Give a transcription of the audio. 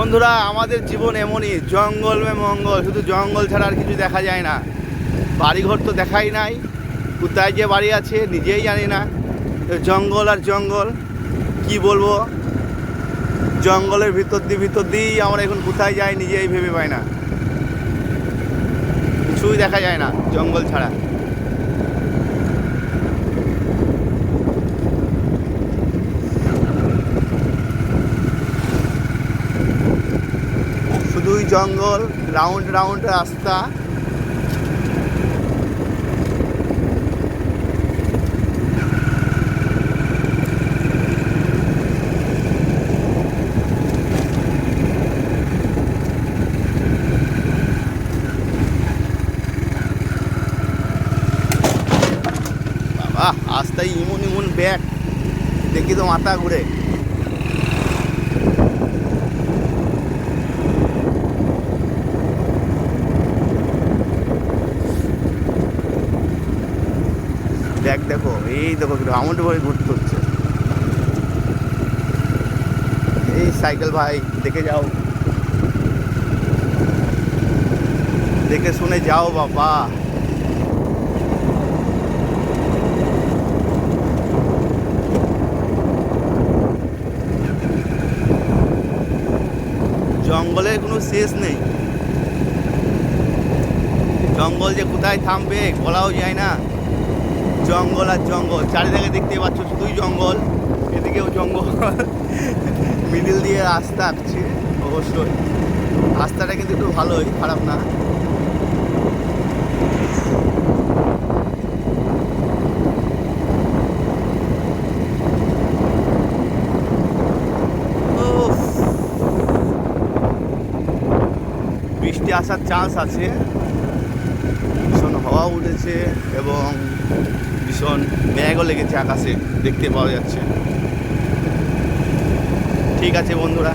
বন্ধুরা, আমাদের জীবন এমনই, জঙ্গল মে মঙ্গল। শুধু জঙ্গল ছাড়া আর কিছু দেখা যায় না। বাড়িঘর তো দেখাই নাই, কোথায় যে বাড়ি আছে নিজেই জানি না। জঙ্গল আর জঙ্গল, কি বলবো। জঙ্গলের ভিতর দিয়েই আমরা এখন কোথায় যাই নিজেই ভেবে পাই না। কিছুই দেখা যায় না জঙ্গল ছাড়া। শুধুই জঙ্গল, রাউন্ড রাউন্ড রাস্তা। বাবা, রাস্তায় ইমন ইমন ব্যাগ দেখি তো মাথা ঘুরে। ব্যাগ দেখো, এই দেখো রাউন্ড করে ঘুরতে হচ্ছে। এই সাইকেল ভাই, দেখে যাও, দেখে শুনে যাও বাবা। জঙ্গলের কোনো শেষ নেই। জঙ্গল যে কোথায় থামবে বলাও যায় না। জঙ্গল আর জঙ্গল, চারিদিকে দেখতে পাচ্ছ শুধুই জঙ্গল, এদিকেও জঙ্গল। মিডিল দিয়ে রাস্তা আসছে, অবশ্যই রাস্তাটা কিন্তু একটু ভালোই, খারাপ না। বৃষ্টি আসার চান্স আছে। ভীষণ হাওয়া উঠেছে এবং ভীষণ মেঘও লেগেছে আকাশে, দেখতে পাওয়া যাচ্ছে। ঠিক আছে বন্ধুরা।